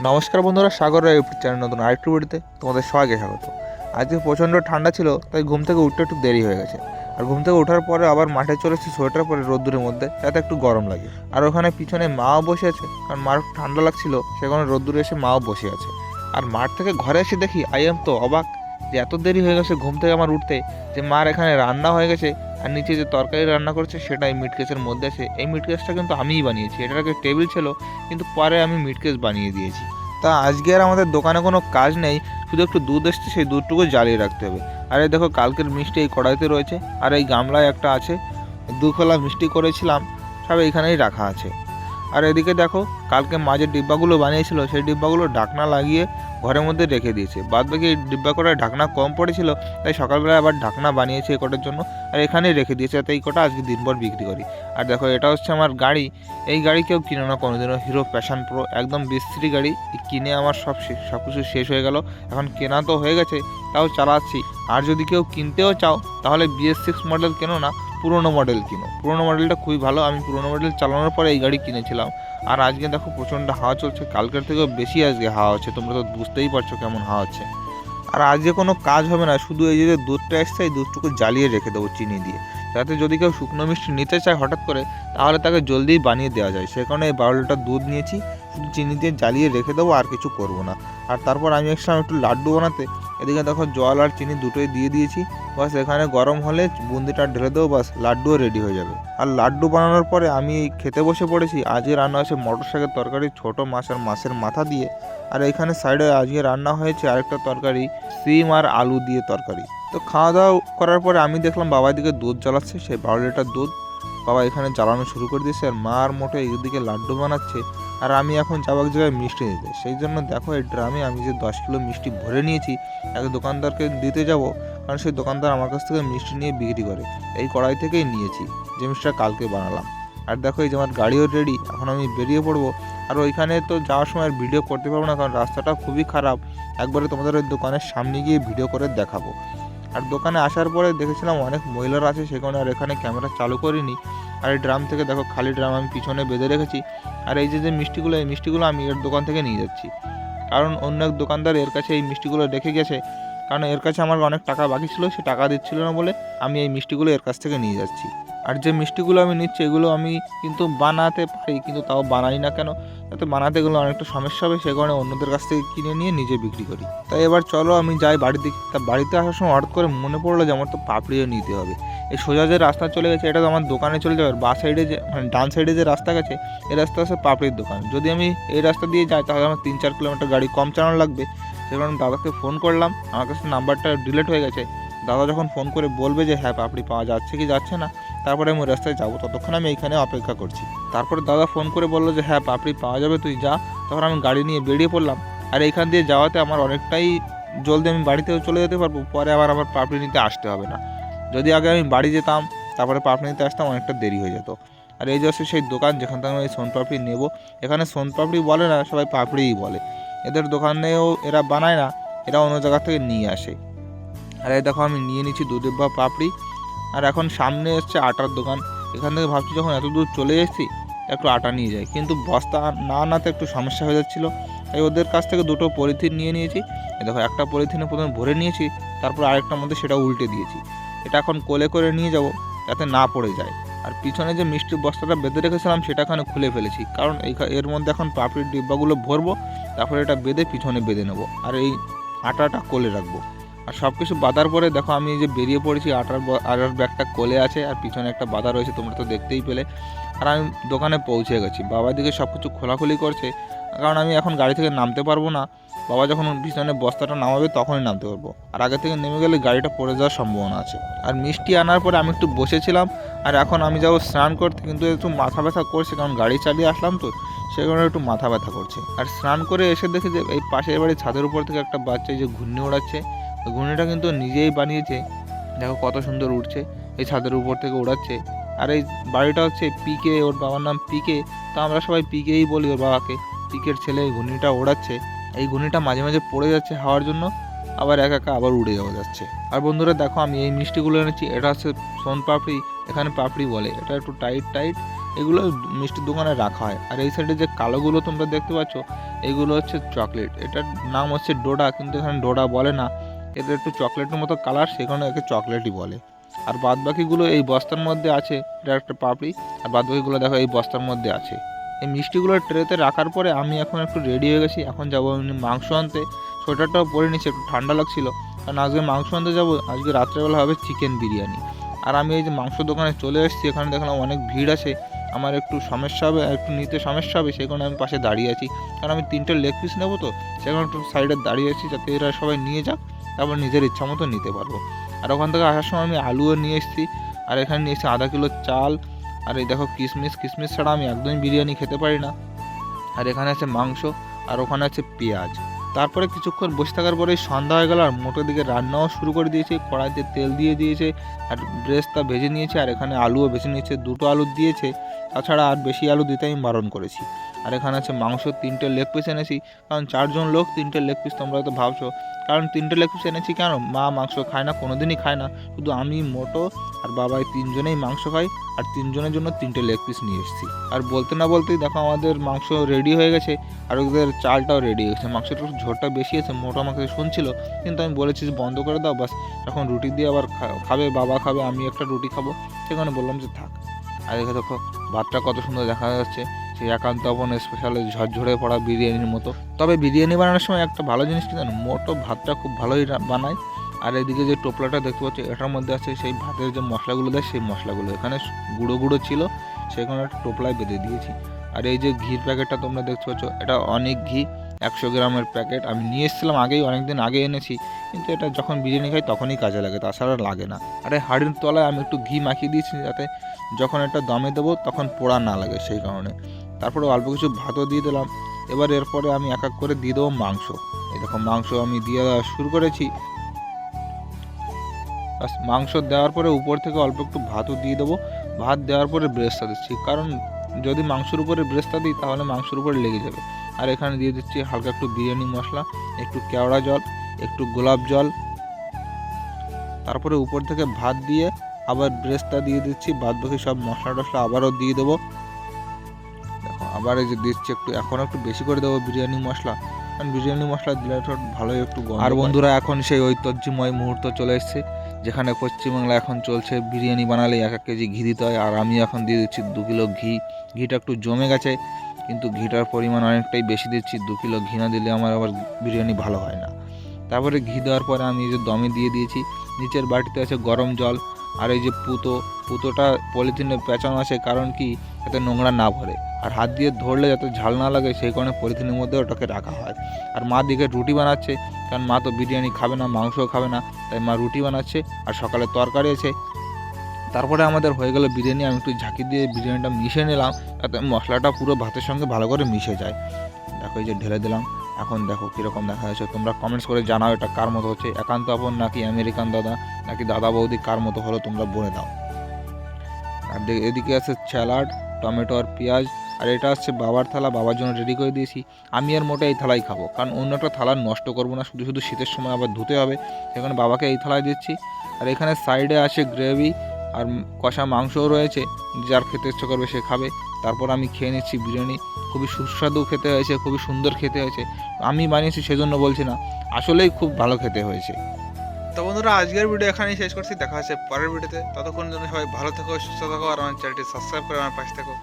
নমস্কার বন্ধুরা, সাগর রায় YouTube channel নতুন আরেকটু ভিডিওতে তোমাদের সবাইকে স্বাগত। আজকে প্রচণ্ড ঠান্ডা ছিল, তাই ঘুম থেকে উঠতে একটু দেরি হয়ে গেছে। আর ঘুম থেকে ওঠার পরে আবার মাঠে চলেছি সোয়েটার পরে রোদ্দুরের মধ্যে, যাতে একটু গরম লাগে। আর ওখানে পিছনে মাও বসে আছে, কারণ মার ঠান্ডা লাগছিল, সেখানে রোদ্দুরে এসে মাও বসে আছে। আর মাঠ থেকে ঘরে এসে দেখি আই এম তো অবাক যে এত দেরি হয়ে গেছে ঘুম থেকে আমার উঠতে, যে মার এখানে রান্না হয়ে গেছে। আর নিচে যে তরকারি রান্না করছে সেটা এই মিট কেসের মধ্যে আছে। এই মিট কেসটা কিন্তু আমিই বানিয়েছি, এটার আগে টেবিল ছিল, কিন্তু পরে আমি মিট কেস বানিয়ে দিয়েছি। তা আজকে আর আমাদের দোকানে কোনো কাজ নেই, শুধু একটু দুধ এসছে, সেই দুধটুকু জ্বালিয়ে রাখতে হবে। আর এই দেখো কালকের মিষ্টি এই কড়াইতে রয়েছে, আর এই গামলায় একটা আছে, দুখোলা মিষ্টি করেছিলাম, সব এইখানেই রাখা আছে। আর এদিকে দেখো কালকে মাঝের ডিব্বাগুলো বানিয়েছিল, সেই ডিব্বাগুলো ঢাকনা লাগিয়ে ঘরের মধ্যে রেখে দিয়েছে। বাদ বাকি এই ডিব্বা কটায় ঢাকনা কম পড়েছিল, তাই সকালবেলা আবার ঢাকনা বানিয়েছে এই কটার জন্য, আর এখানেই রেখে দিয়েছে, তাই এই কটা আজকে দিনভর বিক্রি করি। আর দেখো এটা হচ্ছে আমার গাড়ি। এই গাড়ি কেউ কিনে না কোনোদিনও, হিরো প্যাশন প্রো, একদম বিশ্রী গাড়ি। কিনে আমার সব কিছু শেষ হয়ে গেল, এখন কেনা তো হয়ে গেছে, তাও চালাচ্ছি। আর যদি কেউ কিনতেও চাও তাহলে BS6 মডেল কেনো না, পুরোনো মডেল কিনো। পুরোনো মডেলটা খুবই ভালো, আমি পুরোনো মডেল চালানোর পরে এই গাড়ি কিনেছিলাম। আর আজকে দেখো প্রচণ্ড হাওয়া চলছে, কালকের থেকেও বেশি আজকে হাওয়া হচ্ছে, তোমরা তো বুঝতেই পারছো কেমন হাওয়া হচ্ছে। আর আজকে কোনো কাজ হবে না, শুধু এই যে দুধটা এসছে, এই দুধটুকু জ্বালিয়ে রেখে দেবো চিনি দিয়ে, যাতে যদি কেউ শুকনো মিষ্টি নিতে চায় হঠাৎ করে, তাহলে তাকে জলদি বানিয়ে দেওয়া যায়। সে কারণে এই 12 লিটার দুধ নিয়েছি, শুধু চিনি দিয়ে জ্বালিয়ে রেখে দেবো, আর কিছু করবো না। আর তারপর আমি একটু লাড্ডু বানাতে, এদিকে দেখো জল আর চিনি দুটোই দিয়ে দিয়েছি। বাস এখানে গরম হলে বুন্দিটা ঢেলে দেবো, বাস লাড্ডুও রেডি হয়ে যাবে। আর লাড্ডু বানানোর পরে আমি খেতে বসে পড়েছি। আজকে রান্না হয়েছে মটর শাকের তরকারি, ছোটো মাছ আর মাছের মাথা দিয়ে। আর এখানে সাইডে আজকে রান্না হয়েছে আরেকটা তরকারি, সিম আর আলু দিয়ে তরকারি। তো খাওয়া দাওয়া করার পরে আমি দেখলাম বাবা এদিকে দুধ জ্বালাচ্ছে, সেই 12 লিটার দুধ বাবা এখানে জ্বালানো শুরু করে দিয়েছে। আর মা আর মোটে এদিকে লাড্ডু বানাচ্ছে, আর আমি এখন যাবো এক জায়গায় মিষ্টি দিতে। সেই জন্য দেখো এই ড্রামে আমি যে 10 কিলো মিষ্টি ভরে নিয়েছি, এক দোকানদারকে দিতে যাব, কারণ সেই দোকানদার আমার কাছ থেকে মিষ্টি নিয়ে বিক্রি করে। এই কড়াই থেকেই নিয়েছি, যে মিষ্টিটা কালকে বানালাম। আর দেখো এই যে আমার গাড়িও রেডি, এখন আমি বেরিয়ে পড়বো। আর ওইখানে তো যাওয়ার সময় আর ভিডিও করতে পারবো না, কারণ রাস্তাটা খুবই খারাপ। একবারে তোমাদের ওই দোকানের সামনে গিয়ে ভিডিও করে দেখাবো। আর দোকানে আসার পরে দেখেছিলাম অনেক মহিলারা আছে, সে কারণে আর এখানে ক্যামেরা চালু করিনি। আর এই ড্রাম থেকে দেখো খালি ড্রাম আমি পিছনে বেঁধে রেখেছি। আর এই যে মিষ্টিগুলো, এই মিষ্টিগুলো আমি এর দোকান থেকে নিয়ে যাচ্ছি, কারণ অন্য এক দোকানদার এর কাছে এই মিষ্টিগুলো রেখে গেছে। কারণ এর কাছে আমার অনেক টাকা বাকি ছিল, সে টাকা দিচ্ছিল না বলে আমি এই মিষ্টিগুলো এর কাছ থেকে নিয়ে যাচ্ছি। আর যে মিষ্টিগুলো আমি নিচ্ছি, এগুলো আমি কিন্তু বানাতে পারি, কিন্তু তাও বানাই না কেন, যাতে বানাতে গেলে অনেকটা সমস্যা হবে, সে কারণে অন্যদের কাছ থেকে কিনে নিয়ে নিজে বিক্রি করি। তাই এবার চলো আমি যাই বাড়ির দিকে। তা বাড়িতে আসার সময় হঠাৎ করে মনে পড়লো যে আমার তো পাপড়িও নিতে হবে। এই সোজা যে রাস্তা চলে গেছে, এটা তো আমার দোকানে চলে যাবে। বা সাইডে যে ডান সাইডে যে রাস্তা গেছে, এই রাস্তা আছে পাপড়ির দোকান। যদি আমি এই রাস্তা দিয়ে যাই তাহলে আমার 3-4 কিলোমিটার গাড়ি কম চালানো লাগবে। সে কারণে দাদাকে ফোন করলাম, আমার কাছে নাম্বারটা ডিলিট হয়ে গেছে। দাদা যখন ফোন করে বলবে যে হ্যাঁ পাপড়ি পাওয়া যাচ্ছে কি যাচ্ছে না, তারপরে আমি রাস্তায় যাবো, ততক্ষণ আমি এইখানে অপেক্ষা করছি। তারপরে দাদা ফোন করে বললো যে হ্যাঁ পাপড়ি পাওয়া যাবে, তুই যা। তখন আমি গাড়ি নিয়ে বেরিয়ে পড়লাম। আর এইখান দিয়ে যাওয়াতে আমার অনেকটাই জলদি আমি বাড়িতেও চলে যেতে পারবো, পরে আবার আমার পাপড়ি নিতে আসতে হবে না। যদি আগে আমি বাড়ি যেতাম তারপরে পাপড়ি নিতে আসতাম, অনেকটা দেরি হয়ে যেত। আর এই যে হচ্ছে সেই দোকান যেখান থেকে আমি এই সোনপাপড়ি নেবো। এখানে সোনপাপড়ি বলে না, সবাই পাপড়িই বলে। এদের দোকানেও এরা বানায় না, এরা অন্য জায়গা থেকে নিয়ে আসে। আর এই দেখো আমি নিয়ে নিচ্ছি 2 ডিব্বা পাপড়ি। আর এখন সামনে এসছে আটার দোকান। এখান থেকে ভাবছি যখন এত দূর চলে এসেছি একটু আটা নিয়ে যাই, কিন্তু বস্তা না আনাতে একটু সমস্যা হয়ে যাচ্ছিলো। তাই ওদের কাছ থেকে 2টো পলিথিন নিয়ে নিয়েছি। দেখো একটা পলিথিনে প্রথমে ভরে নিয়েছি, তারপর আরেকটার মধ্যে সেটা উল্টে দিয়েছি। এটা এখন কোলে করে নিয়ে যাব, যাতে না পড়ে যায়। আর পিছনে যে মিষ্টির বস্তাটা বেঁধে রেখেছিলাম সেটা এখানে খুলে ফেলেছি, কারণ এর মধ্যে এখন পাপড়ির ডিব্বাগুলো ভরবো, তারপরে এটা বেঁধে পিছনে বেঁধে নেবো, আর এই আটাটা কোলে রাখবো। আর সব কিছু বাঁধার পরে দেখো আমি এই যে বেরিয়ে পড়েছি, আটার ব্যাগটা কোলে আছে আর পিছনে একটা বাঁধা রয়েছে, তোমরা তো দেখতেই পেলে। আর আমি দোকানে পৌঁছে গেছি, বাবা দিকে সব কিছু খোলাখুলি করছে, কারণ আমি এখন গাড়ি থেকে নামতে পারবো না। বাবা যখন পিছনে বস্তাটা নামাবে তখনই নামতে পারবো, আর আগে থেকে নেমে গেলে গাড়িটা পড়ে যাওয়ার সম্ভাবনা আছে। আর মিষ্টি আনার পরে আমি একটু বসেছিলাম, আর এখন আমি যাবো স্নান করতে, কিন্তু একটু মাথা ব্যথা করছে, কারণ গাড়ি চালিয়ে আসলাম তো, সেই কারণে একটু মাথা ব্যথা করছে। আর স্নান করে এসে দেখি যে এই পাশের বাড়ির ছাদের উপর থেকে একটা বাচ্চা এই যে ঘূর্ণি ওড়াচ্ছে। ঘূর্ণিটা কিন্তু নিজেই বানিয়েছে, দেখো কত সুন্দর উঠছে, এই ছাদের উপর থেকে ওড়াচ্ছে। আর এই বাড়িটা হচ্ছে পিকে, ওর বাবার নাম পিকে, তো আমরা সবাই পিকেই বলি ওর বাবাকে। পিকের ছেলে এই ঘূর্ণিটা ওড়াচ্ছে। এই ঘূর্ণিটা মাঝে মাঝে পড়ে যাচ্ছে হাওয়ার জন্য, আবার একা একা আবার উড়ে যাওয়া যাচ্ছে। আর বন্ধুরা দেখো আমি এই মিষ্টিগুলো এনেছি, এটা হচ্ছে সোনপাপড়ি, এখানে পাপড়ি বলে। এটা একটু টাইট টাইট, এগুলো মিষ্টির দোকানে রাখা হয়। আর এই সাইডে যে কালোগুলো তোমরা দেখতে পাচ্ছ এগুলো হচ্ছে চকলেট। এটার নাম হচ্ছে ডোডা, কিন্তু এখানে ডোডা বলে না, এদের একটু চকলেটের মতো কালার, সেখানে একে চকলেটই বলে। আর বাদ বাকিগুলো এই বস্তার মধ্যে আছে, এটা একটা পাপড়ি। আর বাদ বাকিগুলো দেখো এই বস্তার মধ্যে আছে। এই মিষ্টিগুলো ট্রেতে রাখার পরে আমি এখন একটু রেডি হয়ে গেছি, এখন যাবো মাংস আনতে। সোয়েটারটাও পরে নিচ্ছি, একটু ঠান্ডা লাগছিল, কারণ আজকে মাংস আনতে যাবো। আজকে রাত্রেবেলা হবে চিকেন বিরিয়ানি। আর আমি এই যে মাংস দোকানে চলে এসেছি, এখানে দেখলাম অনেক ভিড় আছে, আমার একটু সমস্যা হবে, একটু নিতে সমস্যা হবে, সেই কারণে আমি পাশে দাঁড়িয়ে আছি। কারণ আমি 3টে লেগ পিস নেবো, তো সেখানে একটু সাইডে দাঁড়িয়ে আছি যাতে এরা সবাই নিয়ে যাক, তারপর নিজের ইচ্ছা মতো নিতে পারবো। আর ওখান থেকে আসার সময় আমি আলুও নিয়ে এসেছি, আর এখানে নিয়ে এসেছি আধা কিলো চাল। আর এই দেখো কিশমিশ ছাড়া আমি একদমই বিরিয়ানি খেতে পারি না। আর এখানে আছে মাংস, আর ওখানে আছে পেঁয়াজ। তারপরে কিছুক্ষণ বসে থাকার পরেই সন্ধ্যা হয়ে গেল, আর মোটের দিকে রান্নাও শুরু করে দিয়েছে। কড়াইতে তেল দিয়ে দিয়েছে, আর ব্রেস্তা ভেজে নিয়েছে, আর এখানে আলুও ভেজে নিয়েছে, 2টো আলু দিয়েছে, তাছাড়া আর বেশি আলু দিতে আমি বারণ করেছি। আর এখানে আছে মাংস, 3টে লেগ পিস এনেছি, কারণ 4জন লোক 3টে লেগ পিস, তোমরা তো ভাবছো। কারণ 3টে লেগ পিস এনেছি কেন, মা মাংস খায় না, কোনোদিনই খায় না, শুধু আমি, মোটো আর বাবাই 3জনেই মাংস খাই, আর 3জনের জন্য 3টে লেগ পিস নিয়ে এসেছি। আর বলতে না বলতেই দেখো আমাদের মাংস রেডি হয়ে গেছে, আর ওদের চালটাও রেডি হয়ে গেছে। মাংসটা ঝোরটা বেশি আছে, মোটো আমাকে শুনছিল, কিন্তু আমি বলেছি যে বন্ধ করে দাও, বাস এখন রুটি দিয়ে আবার খাবে, বাবা খাবে, আমি একটা রুটি খাবো, সেখানে বললাম যে থাক। আর এখানে দেখো ভাতটা কত সুন্দর দেখা যাচ্ছে, সেই একান্ত আপন স্পেশাল ঝরঝরে পড়া বিরিয়ানির মতো। তবে বিরিয়ানি বানানোর সময় একটা ভালো জিনিস কি জানো, মোটো ভাতটা খুব ভালোই বানায়। আর এদিকে যে টোপলাটা দেখতে পাচ্ছ, এটার মধ্যে আছে সেই ভাতের যে মশলাগুলো দেয়, সেই মশলাগুলো এখানে গুঁড়ো গুঁড়ো ছিল, সেখানে একটা টোপলায় বেঁধে দিয়েছি। আর এই যে ঘির প্যাকেটটা তোমরা দেখতে পাচ্ছ, এটা অনেক ঘি, 100 গ্রামের প্যাকেট। আমি নিয়ে এসেছিলাম আগেই, অনেকদিন আগে এনেছি, কিন্তু এটা যখন বিরিয়ানি খাই তখনই কাজে লাগে, তাছাড়া লাগে না। আর এই হাঁড়ির তলায় আমি একটু ঘি মাখিয়ে দিয়েছি, যাতে যখন এটা দমে দেবো তখন পোড়া না লাগে, সেই কারণে। তারপরে অল্প কিছু ভাতও দিয়ে দিলাম। এবার এরপরে আমি এক এক করে দিয়ে দেবো মাংস। এই দেখো মাংস আমি দিয়ে দেওয়া শুরু করেছি। বাস মাংস দেওয়ার পরে উপর থেকে অল্প একটু ভাতও দিয়ে দেবো। ভাত দেওয়ার পরে ব্রেস্তা দিচ্ছি, কারণ যদি মাংসের উপরে ব্রেস্তা দিই তাহলে মাংসের উপরে লেগে যাবে। আর এখানে দিয়ে দিচ্ছি হালকা একটু বিরিয়ানি মশলা, একটু কেওড়া জল, একটু গোলাপ জল। তারপরে উপর থেকে ভাত দিয়ে আবার ব্রেস্তা দিয়ে দিচ্ছি, বাদ বাকি সব মশলা টশলা আবারও দিয়ে দেবো। দেখো আবার এই যে দিচ্ছি একটু, এখন একটু বেশি করে দেবো বিরিয়ানি মশলা, কারণ বিরিয়ানি মশলা দিলে একটু ভালোই একটু। আর বন্ধুরা এখন সেই ঐতিহ্যময় মুহূর্ত চলে এসেছে, যেখানে পশ্চিমবাংলায় এখন চলছে বিরিয়ানি বানালে 1 কেজি ঘি দিতে হয়। আর আমি এখন দিয়ে দিচ্ছি 2 কিলো ঘি। ঘিটা একটু জমে গেছে, কিন্তু ঘিটার পরিমাণ অনেকটাই বেশি দিচ্ছি। 2 কিলো ঘি না দিলে আমার আবার বিরিয়ানি ভালো হয় না। তারপরে ঘি দেওয়ার পরে আমি এই যে দমে দিয়ে দিয়েছি। নিচের বাটিতে আছে গরম জল, আর এই যে পুতোটা পলিথিনে পেঁচানো আছে, কারণ কি যাতে নোংরা না ভরে, আর হাত দিয়ে ধরলে যাতে ঝাল না লাগে, সেই কারণে পলিথিনের মধ্যে ওটাকে রাখা হয়। আর মা দিকে রুটি বানাচ্ছে, কারণ মা তো বিরিয়ানি খাবে না, মাংসও খাবে না, তাই মা রুটি বানাচ্ছে, আর সকালে তরকারি আছে। তারপরে আমাদের হয়ে গেল বিরিয়ানি। আমি একটু ঝাঁকি দিয়ে বিরিয়ানিটা মিশিয়ে নিলাম, যাতে মশলাটা পুরো ভাতের সঙ্গে ভালো করে মিশে যায়। দেখো এই যে ঢেলে দিলাম। এখন দেখো কীরকম দেখা যাচ্ছে, তোমরা কমেন্টস করে জানাও এটা কার মতো হচ্ছে, একান্ত আপন নাকি আমেরিকান দাদা নাকি দাদা বৌদি, কার মতো হলো তোমরা বলে দাও। আর এদিকে আছে স্যালাড, টমেটো আর পেঁয়াজ। আর এটা হচ্ছে বাবার থালা, বাবার জন্য রেডি করে দিয়েছি। আমি আর মোটে এই থালাই খাবো, কারণ অন্য একটা থালা নষ্ট করবো না, শুধু শুধু শীতের সময় আবার ধুতে হবে, সেখানে বাবাকে এই থালায় দিচ্ছি। আর এখানে সাইডে আছে গ্রেভি, আর কষা মাংসও রয়েছে, যার খেতে ইচ্ছে করবে সে খাবে। তারপর আমি খেয়ে নিচ্ছি বিরিয়ানি। খুবই সুস্বাদু খেতে হয়েছে, খুবই সুন্দর খেতে হয়েছে। আমি বানিয়েছি সেজন্য বলছি না, আসলেই খুব ভালো খেতে হয়েছে। তো বন্ধুরা আজকের ভিডিও এখানেই শেষ করছি, দেখা হচ্ছে পরের ভিডিওতে। ততক্ষণ জন্য সবাই ভালো থেকো, সুস্থ থাকো, আর আমার চ্যানেলটি সাবস্ক্রাইব করে আমার পাশে থাকো।